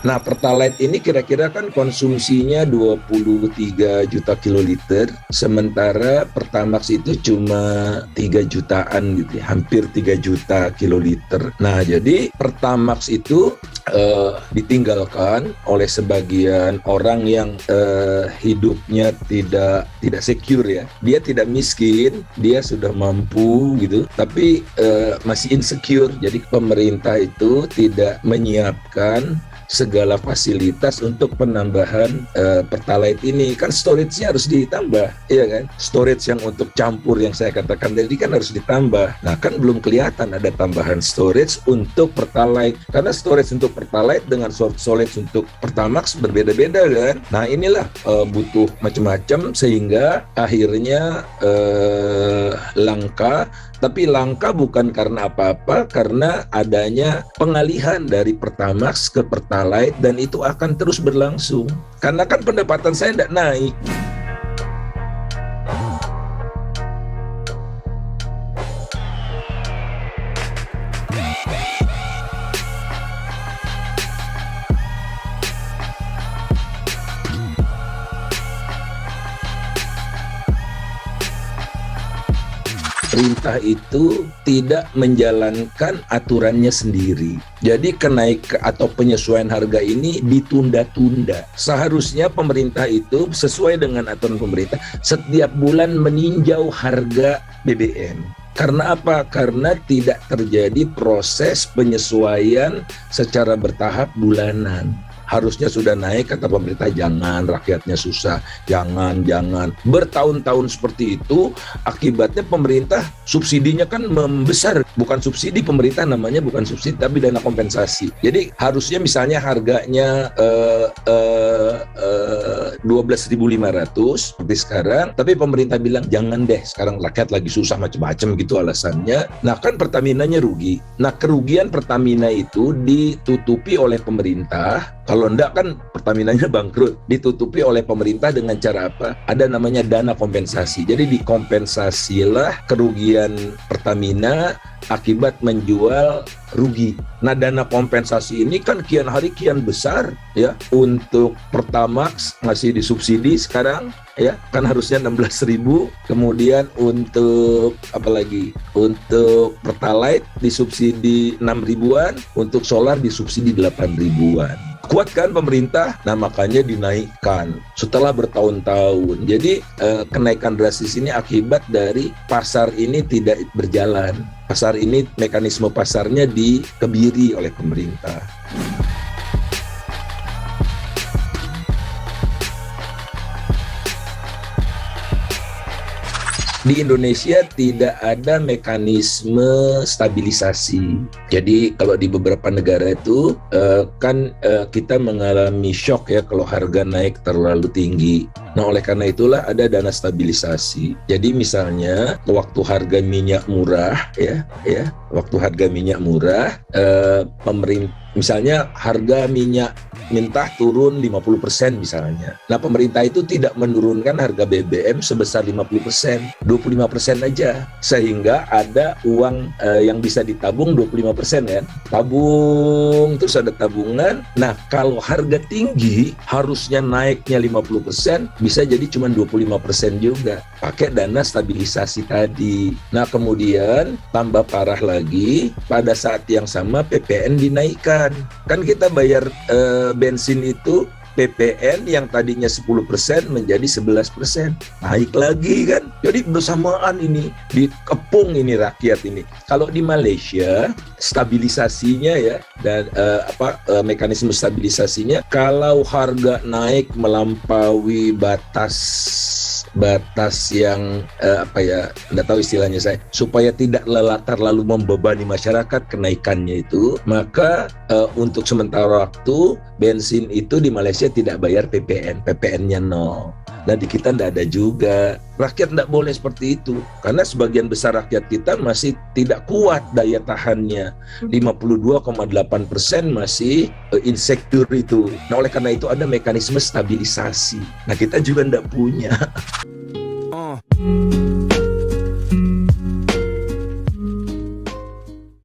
Nah, Pertalite ini kira-kira kan konsumsinya 23 juta kiloliter, sementara Pertamax itu cuma 3 jutaan gitu ya, hampir 3 juta kiloliter. Nah, jadi Pertamax itu ditinggalkan oleh sebagian orang yang hidupnya tidak secure ya. Dia tidak miskin, dia sudah mampu gitu, tapi masih insecure. Jadi pemerintah itu tidak menyiapkan segala fasilitas untuk penambahan Pertalite ini. Kan storage-nya harus ditambah, iya kan? Storage yang untuk campur yang saya katakan tadi kan harus ditambah. Nah, kan belum kelihatan ada tambahan storage untuk Pertalite. Karena storage untuk Pertalite dengan storage untuk Pertamax berbeda-beda kan? Nah, inilah butuh macam-macam sehingga akhirnya langka. Tapi langka bukan karena apa-apa, karena adanya pengalihan dari Pertamax ke Pertalite dan itu akan terus berlangsung. Karena kan pendapatan saya tidak naik. Pemerintah itu tidak menjalankan aturannya sendiri. Jadi atau penyesuaian harga ini ditunda-tunda. Seharusnya pemerintah itu sesuai dengan aturan pemerintah setiap bulan meninjau harga BBM. Karena apa? Karena tidak terjadi proses penyesuaian secara bertahap bulanan. Harusnya sudah naik, kata pemerintah, jangan, rakyatnya susah, jangan. Bertahun-tahun seperti itu, akibatnya pemerintah subsidinya kan membesar. Bukan subsidi pemerintah, namanya bukan subsidi, tapi dana kompensasi. Jadi harusnya misalnya harganya 12.500 seperti sekarang, tapi pemerintah bilang, jangan deh, sekarang rakyat lagi susah macam-macam gitu alasannya. Nah kan Pertaminanya rugi. Nah kerugian Pertamina itu ditutupi oleh pemerintah. Kalau enggak kan Pertaminanya bangkrut. Ditutupi oleh pemerintah dengan cara apa? Ada namanya dana kompensasi. Jadi dikompensasilah kerugian Pertamina akibat menjual rugi. Nah dana kompensasi ini kan kian hari kian besar ya. Untuk Pertamax masih disubsidi sekarang ya, kan harusnya 16.000. Kemudian untuk apa lagi? Untuk Pertalite disubsidi 6.000-an, untuk solar disubsidi 8.000-an. Kuat kan pemerintah? Nah makanya dinaikkan setelah bertahun-tahun. Jadi kenaikan drastis ini akibat dari pasar ini tidak berjalan. Pasar ini, mekanisme pasarnya dikebiri oleh pemerintah. Di Indonesia tidak ada mekanisme stabilisasi. Jadi kalau di beberapa negara itu kan kita mengalami shock ya kalau harga naik terlalu tinggi. Nah oleh karena itulah ada dana stabilisasi. Jadi misalnya waktu harga minyak murah waktu harga minyak murah pemerintah misalnya harga minyak mentah turun 50% misalnya. Nah pemerintah itu tidak menurunkan harga BBM sebesar 50%, 25% aja. Sehingga ada uang yang bisa ditabung 25% ya. Tabung, terus ada tabungan. Nah kalau harga tinggi harusnya naiknya 50%, bisa jadi cuma 25% juga. Pakai dana stabilisasi tadi. Nah kemudian tambah parah lagi, pada saat yang sama PPN dinaikkan. Kan kita bayar bensin itu PPN yang tadinya 10% menjadi 11%. Naik lagi kan. Jadi bersamaan ini dikepung ini rakyat ini. Kalau di Malaysia stabilisasinya ya dan mekanisme stabilisasinya kalau harga naik melampaui batas yang nggak tahu istilahnya saya, supaya tidak terlalu membebani masyarakat kenaikannya itu, maka untuk sementara waktu bensin itu di Malaysia tidak bayar PPN-nya 0. Nah di kita tidak ada juga. Rakyat tidak boleh seperti itu karena sebagian besar rakyat kita masih tidak kuat daya tahannya. 52,8% masih insecure itu. Nah oleh karena itu ada mekanisme stabilisasi. Nah kita juga tidak punya.